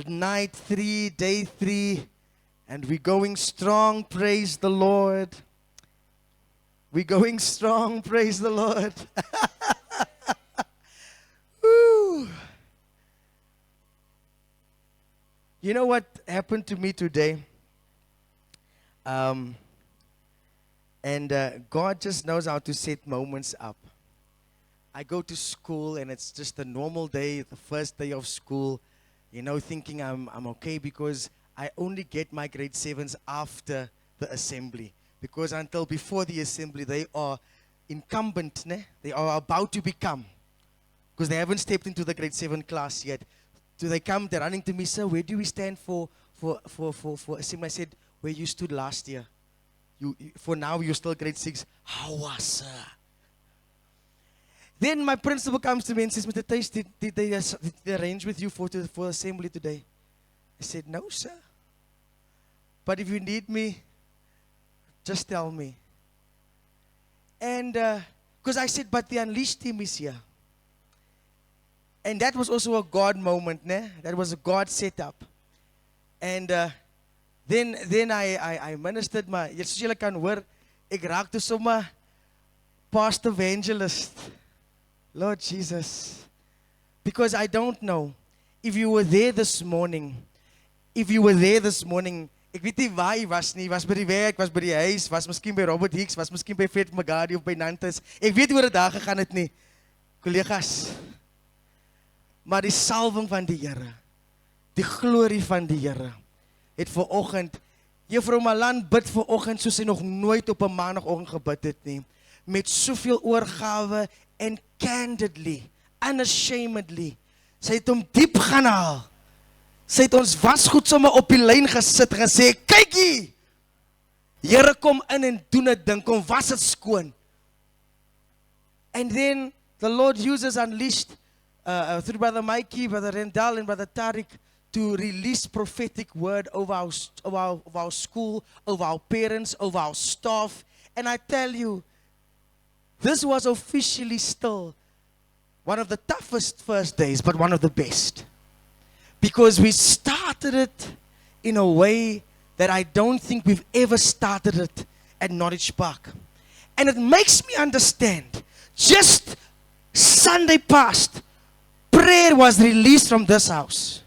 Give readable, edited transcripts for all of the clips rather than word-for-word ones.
night 3, day 3, and we're going strong, praise the Lord. We're going strong, praise the Lord. Woo. You know what happened to me today? God just knows how to set moments up. I go to school and it's just a normal day, the first day of school, thinking I'm okay because I only get my grade 7s after the assembly. Because until before the assembly, they are incumbent, they are about to become. Because they haven't stepped into the grade 7 class yet. So they come, they're running to me, sir, where do we stand for assembly? I said, where you stood last year. For now, you're still grade 6. How was, sir? Then my principal comes to me and says, Mr. Thijs, did they arrange with you for assembly today? I said, no, sir. But if you need me, just tell me. And because I said, but the Unleashed team is here. And that was also a God moment, né? That was a God setup. And then I ministered my, soos julle kan hoor, ek raak toe sommer past evangelist. Lord Jesus. Because I don't know if you were there this morning. Ek weet nie waar jy was nie, was by die werk, was by die huis, was miskien by Robert Hicks, was miskien by Fred Magadi of by Nantes. Ek weet hoe dit daar gegaan het nie. Collega's. Maar die salwing van die Here, die glorie van die Here, het vanoggend, Juffrou Malan bid vanoggend soos sy nog nooit op 'n maandagoggend gebid het nie, met soveel oorgawe en candidly, unashamedly. Sy het hom diep gaan haal. Sy het ons wasgoed sommer op die lyn gesit en gesê, kyk hier, Here kom in en doen 'n ding, kom was dit skoon. And then the Lord uses Unleashed through Brother Mikey, Brother Rendell, and Brother Tariq to release prophetic word over our school, over our parents, over our staff. And I tell you, this was officially still one of the toughest first days, but one of the best. Because we started it in a way that I don't think we've ever started it at Norwich Park. And it makes me understand, just Sunday past, prayer was released from this house.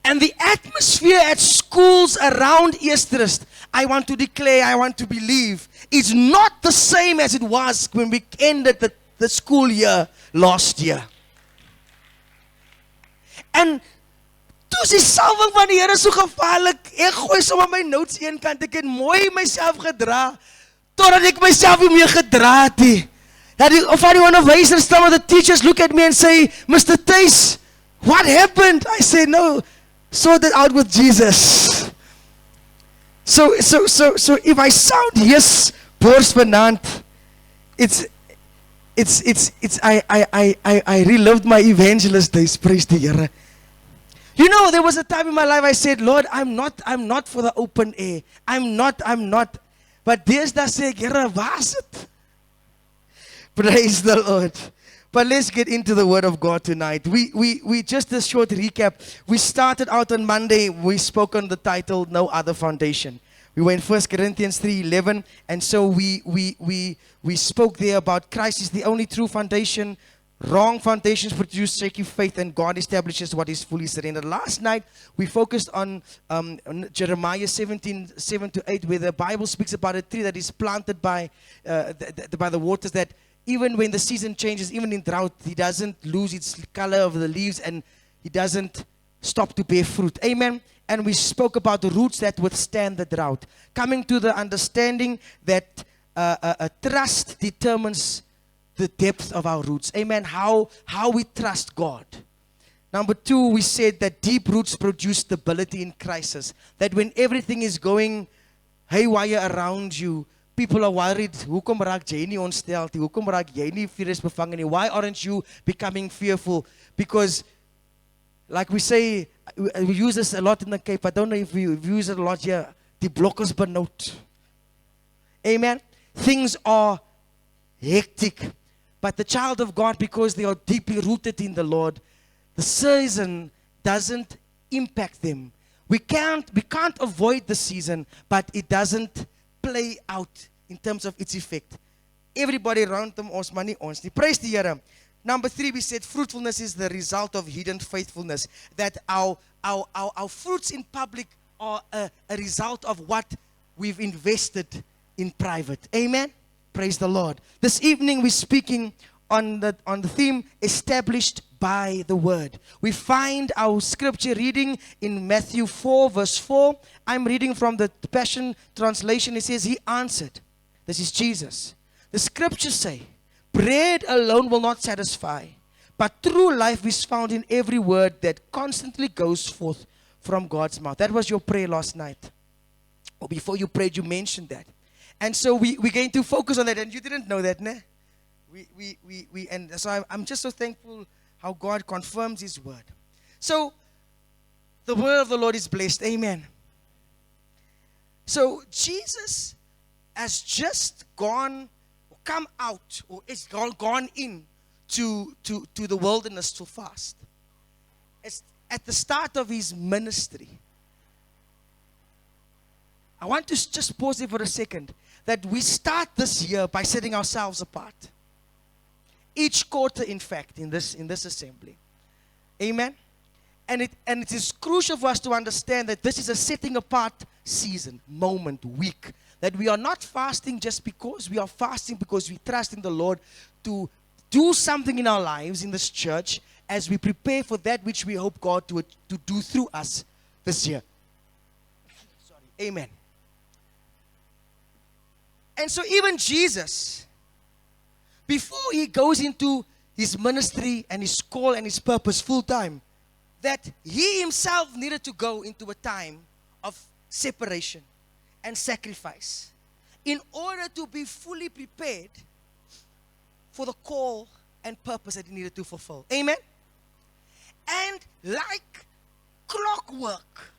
And the atmosphere at schools around Easterist, I want to declare, I want to believe, is not the same as it was when we ended the school year last year. En toe is die salwing van die Here so gevaarlik, ek gooi sommer my notes een kant, ek het mooi myself gedra, totdat ek myself nie meer gedra het nie. Of any one of some of the teachers look at me and say, Mr. Thijs, what happened? I say, no, sort it out with Jesus. So if I sound yes, bors vanaand, I relived my evangelist days, praise the Here. You know, there was a time in my life I said, Lord, I'm not for the open air. I'm not. But there's that say, Here was it. Praise the Lord. But let's get into the Word of God tonight. We just a short recap. We started out on Monday. We spoke on the title, No Other Foundation. We were in 1 Corinthians 3:11, and so we spoke there about Christ is the only true foundation. Wrong foundations produce shaky faith, and God establishes what is fully surrendered. Last night, we focused on Jeremiah 17:7-8, where the Bible speaks about a tree that is planted by the waters, that even when the season changes, even in drought, he doesn't lose its color of the leaves, and he doesn't stop to bear fruit. Amen. And we spoke about the roots that withstand the drought. Coming to the understanding that trust determines the depth of our roots. Amen. How we trust God. Number 2, we said that deep roots produce stability in crisis. That when everything is going haywire around you, people are worried, hoekom raak jy nie ontstel nie? Hoekom raak jy nie virus bevange nie? Why aren't you becoming fearful? Because, like we say, we use this a lot in the Cape. I don't know if we use it a lot here. Die blok is benoud. Amen. Things are hectic. But the child of God, because they are deeply rooted in the Lord, the season doesn't impact them. We can't avoid the season, but it doesn't play out in terms of its effect. Everybody around them ons money ons. Die praise die Here. Number 3, we said fruitfulness is the result of hidden faithfulness. That our fruits in public are a result of what we've invested in private. Amen? Praise the Lord. This evening we're speaking on the theme established by the word. We find our scripture reading in Matthew 4 verse 4. I'm reading from the Passion Translation. It says, He answered. This is Jesus. The scriptures say, bread alone will not satisfy, but true life is found in every word that constantly goes forth from God's mouth. That was your prayer last night. Or before you prayed, you mentioned that. And so we're going to focus on that. And you didn't know that, ne? And so I'm just so thankful how God confirms His word. So, the word of the Lord is blessed. Amen. So, Jesus has just come out, or is gone in to the wilderness to fast. It's at the start of His ministry. I want to just pause there for a second. That we start this year by setting ourselves apart. Each quarter, in fact, in this assembly. Amen? And it is crucial for us to understand that this is a setting apart season, moment, week. That we are not fasting just because we are fasting, because we trust in the Lord to do something in our lives in this church as we prepare for that which we hope God to do through us this year. Sorry. Amen. And so even Jesus, before He goes into His ministry and His call and His purpose full time, that He Himself needed to go into a time of separation and sacrifice in order to be fully prepared for the call and purpose that He needed to fulfill. Amen? And like clockwork,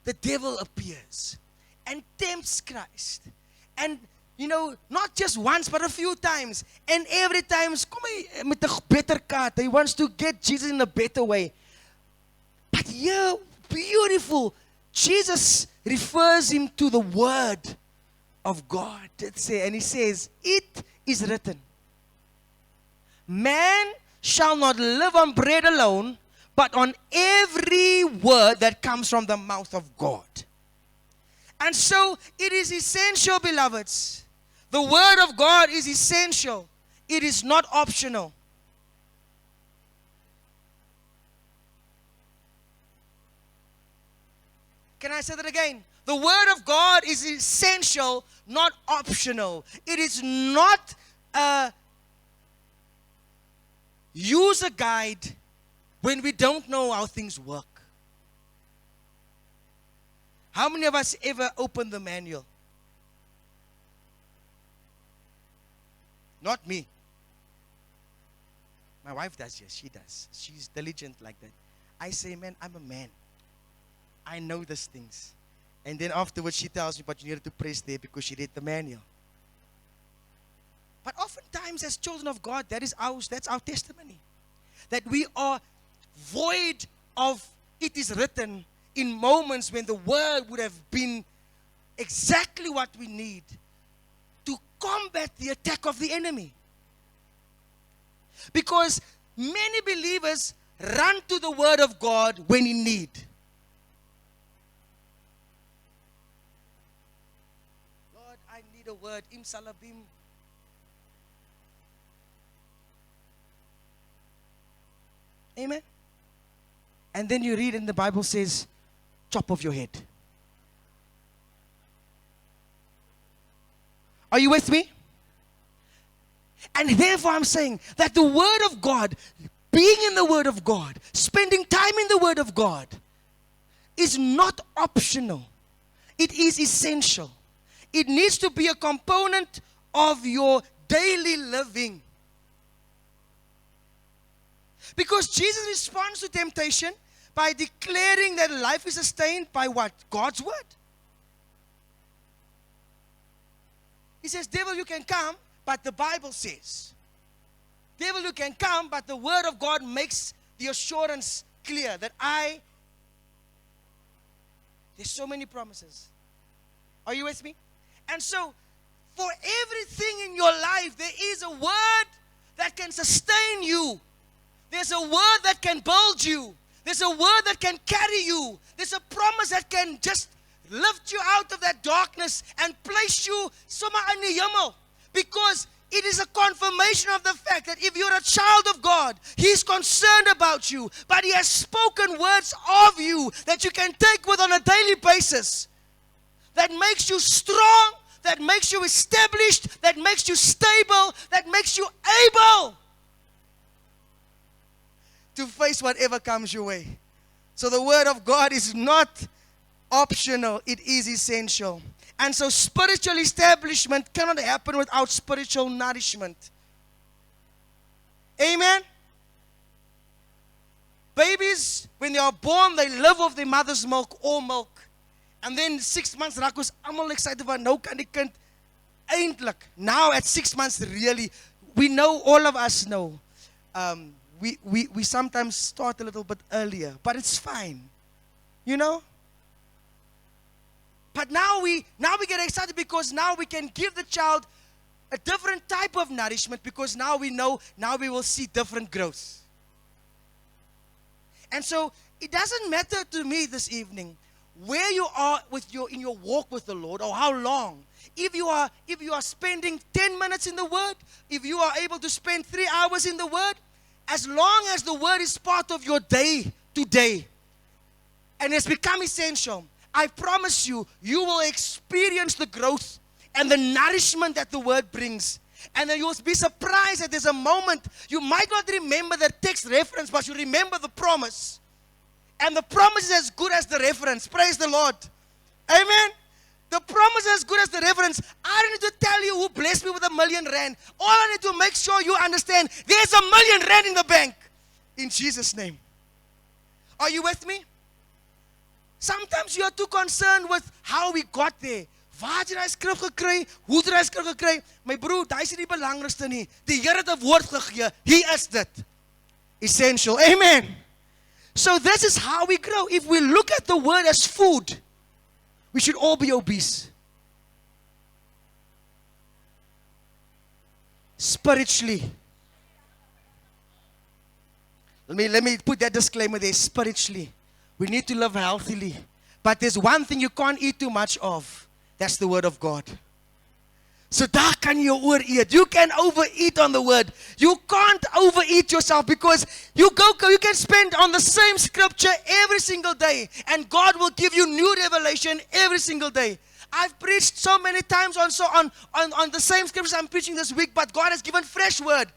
the devil appears and tempts Christ. And, not just once, but a few times. And every time, kom hy met 'n better card. He wants to get Jesus in a better way. But here, beautiful, Jesus refers him to the word of God. And He says, it is written, man shall not live on bread alone, but on every word that comes from the mouth of God. And so it is essential, beloveds. The word of God is essential. It is not optional. Can I say that again? The word of God is essential, not optional. It is not a user guide when we don't know how things work. How many of us ever opened the manual? Not me. My wife does, yes, she does. She's diligent like that. I say, man, I'm a man. I know these things. And then afterwards she tells me, but you needed to press there because she read the manual. But oftentimes as children of God, that's our testimony. That we are void of it is written in moments when the word would have been exactly what we need to combat the attack of the enemy. Because many believers run to the word of God when in need. Lord, I need a word. Im salabim. Amen. And then you read and the Bible says, chop off your head. Are you with me? And therefore I'm saying that the word of God, being in the word of God, spending time in the word of God, is not optional. It is essential. It needs to be a component of your daily living. Because Jesus responds to temptation by declaring that life is sustained by what? God's word. He says, devil, you can come, but the Bible says. Devil, you can come, but the word of God makes the assurance clear that there's so many promises. Are you with me? And so, for everything in your life, there is a word that can sustain you. There's a word that can build you. There's a word that can carry you. There's a promise that can just lift you out of that darkness and place you somewhere in the hemel. Because it is a confirmation of the fact that if you're a child of God, He's concerned about you. But He has spoken words of you that you can take with on a daily basis. That makes you strong, that makes you established, that makes you stable, that makes you able to face whatever comes your way. So the word of God is not optional, it is essential. And so spiritual establishment cannot happen without spiritual nourishment. Amen? Babies, when they are born, they live off their mother's milk or milk. And then 6 months, raak ons almal excited van nou kan die kind eindelijk. Now at 6 months, really, we know, all of us know, we sometimes start a little bit earlier, but it's fine. You know? But now we get excited because now we can give the child a different type of nourishment because now we know, now we will see different growth. And so it doesn't matter to me this evening where you are in your walk with the Lord or how long. If you are spending 10 minutes in the Word, if you are able to spend 3 hours in the Word, as long as the Word is part of your day today and it's become essential, I promise you, you will experience the growth and the nourishment that the Word brings. And then you'll be surprised that there's a moment, you might not remember the text reference, but you remember the promise. And the promise is as good as the reference. Praise the Lord. Amen. The promise is as good as the reference. I don't need to tell you who blessed me with R1 million. All I need to make sure you understand, there's R1 million in the bank. In Jesus' name. Are you with me? Sometimes you are too concerned with how we got there. Waar het jy daai skrif gekry? Hoe het jy daai skrif gekry? My broer, daai is nie die belangrikste nie. Die Here het 'n woord gegee. He is dit. Essential. Amen. So this is how we grow. If we look at the word as food, we should all be obese. Spiritually. Let me put that disclaimer there. Spiritually. We need to live healthily. But there's one thing you can't eat too much of. That's the word of God. So daar kan jy ooreet. You can overeat on the word. You can't overeat yourself because you can spend on the same scripture every single day and God will give you new revelation every single day. I've preached so many times on the same scriptures I'm preaching this week, but God has given fresh word.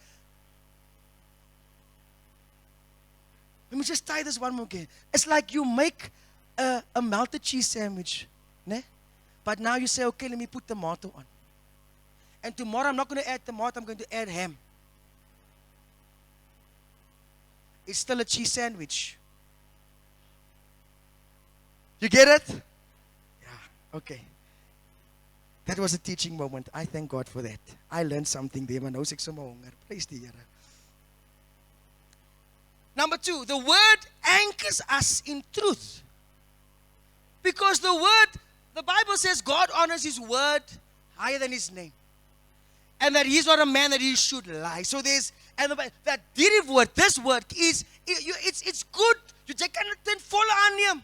Let me just tie this one more again. It's like you make a melted cheese sandwich, né? But now you say, okay, let me put tomato on. And tomorrow I'm not going to add tomato, I'm going to add ham. It's still a cheese sandwich. You get it? Yeah, okay. That was a teaching moment. I thank God for that. I learned something there, maar nou is ek sommer honger. Praise die Here. Number 2, the word anchors us in truth. Because the Bible says God honors His word higher than His name. And that He's not a man that He should lie. So that hierdie word, this word is, it's good. Jy kan dit ten volle aanneem.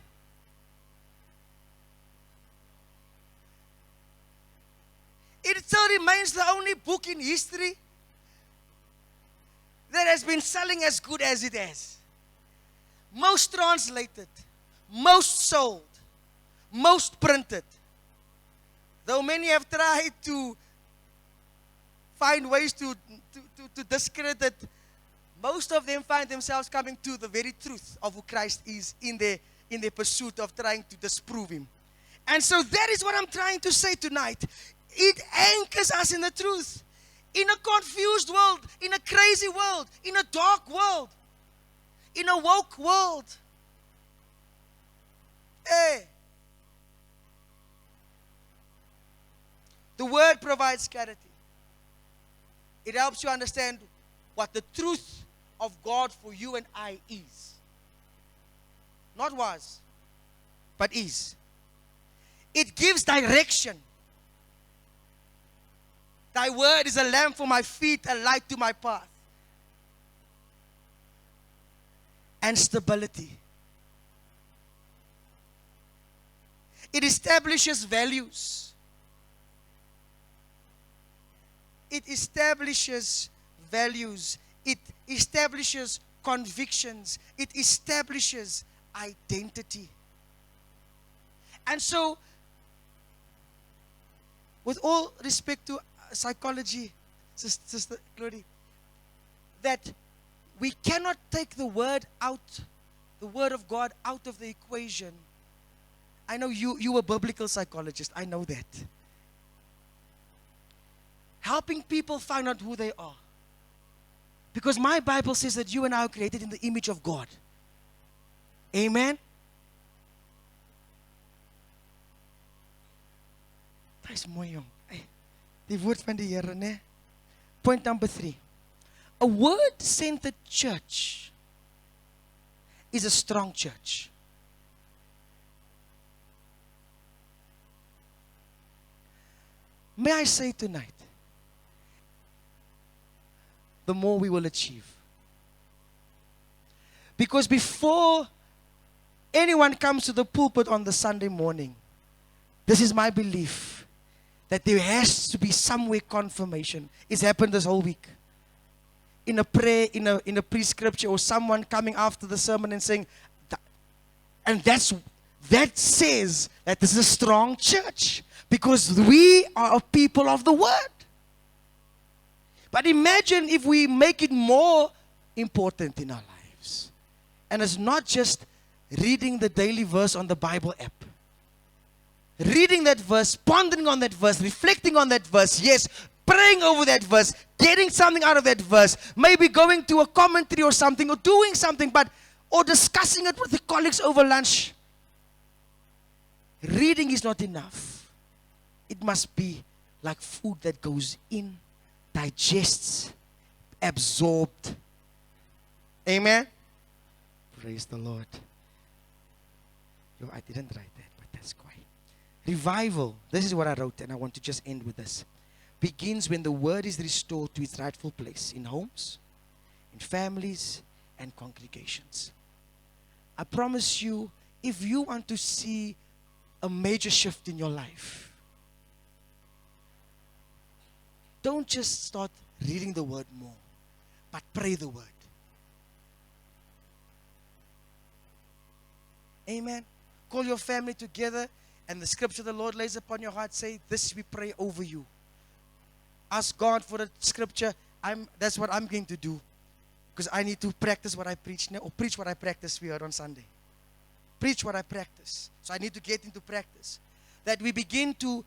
It still remains the only book in history that has been selling as good as it has. Most translated, most sold, most printed. Though many have tried to find ways to discredit it, most of them find themselves coming to the very truth of who Christ is in their pursuit of trying to disprove Him. And so that is what I'm trying to say tonight. It anchors us in the truth. In a confused world, in a crazy world, in a dark world, in a woke world. Hey. The word provides clarity. It helps you understand what the truth of God for you and I is. Not was, but is. It gives direction. Thy word is a lamp for my feet, a light to my path. And stability. It establishes values. It establishes values. It establishes convictions. It establishes identity. And so, with all respect to psychology, Sister Glory, that we cannot take the word of God out of the equation. I know you a biblical psychologist, I know that. Helping people find out who they are. Because my Bible says that you and I are created in the image of God. Amen? Dat is mooi, jong. Die woord van die Here, né? Point number 3. A word-centered church is a strong church. May I say tonight, the more we will achieve. Because before anyone comes to the pulpit on the Sunday morning, this is my belief, that there has to be some way confirmation. It's happened this whole week. In a prayer, in a prescripture, or someone coming after the sermon and saying, and that says that this is a strong church, because we are a people of the word. But imagine if we make it more important in our lives. And it's not just reading the daily verse on the Bible app. Reading that verse, pondering on that verse, reflecting on that verse, yes, praying over that verse, getting something out of that verse, maybe going to a commentary or something, or doing something, or discussing it with the colleagues over lunch. Reading is not enough. It must be like food that goes in, digests, absorbed. Amen? Praise the Lord. Yo, I didn't write that, but that's quite. Revival, this is what I wrote, and I want to just end with this. Begins when the word is restored to its rightful place in homes, in families, and congregations. I promise you, if you want to see a major shift in your life, don't just start reading the word more, but pray the word. Amen. Call your family together, and the scripture the Lord lays upon your heart, say, this we pray over you. Ask God for the scripture. That's what I'm going to do. Because I need to practice what I preach, or preach what I practice here on Sunday. Preach what I practice. So I need to get into practice. That we begin to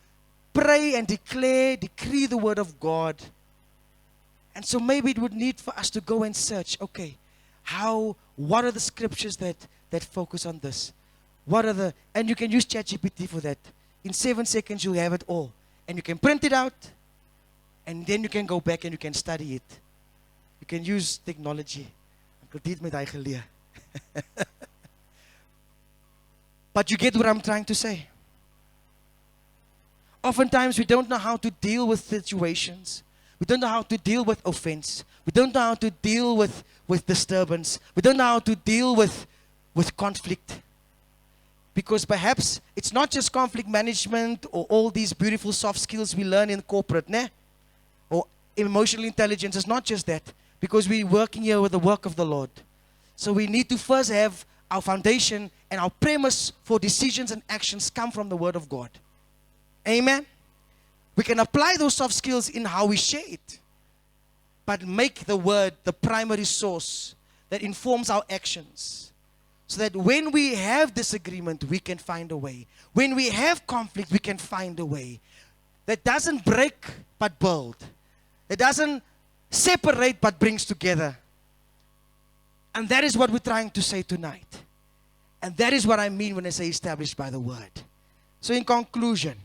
pray and decree the word of God. And so maybe it would need for us to go and search, okay, what are the scriptures that focus on this? And you can use ChatGPT for that. In 7 seconds, you'll have it all. And you can print it out, and then you can go back and you can study it. You can use technology. But you get what I'm trying to say. Oftentimes, we don't know how to deal with situations. We don't know how to deal with offense. We don't know how to deal with disturbance. We don't know how to deal with conflict. Because perhaps it's not just conflict management or all these beautiful soft skills we learn in corporate, né? Or emotional intelligence. It's not just that. Because we're working here with the work of the Lord. So we need to first have our foundation and our premise for decisions and actions come from the Word of God. Amen? We can apply those soft skills in how we share it. But make the Word the primary source that informs our actions. So that when we have disagreement, we can find a way. When we have conflict, we can find a way. That doesn't break, but build. It doesn't separate, but brings together. And that is what we're trying to say tonight. And that is what I mean when I say established by the word. So in conclusion,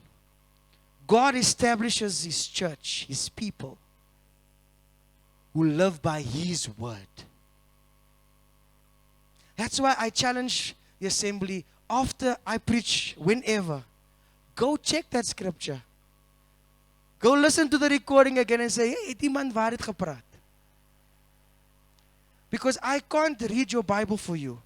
God establishes His church, His people, who live by His word. That's why I challenge the assembly, after I preach, whenever, go check that scripture. Go listen to the recording again and say, hey, het iemand waar het gepraat? Because I can't read your Bible for you.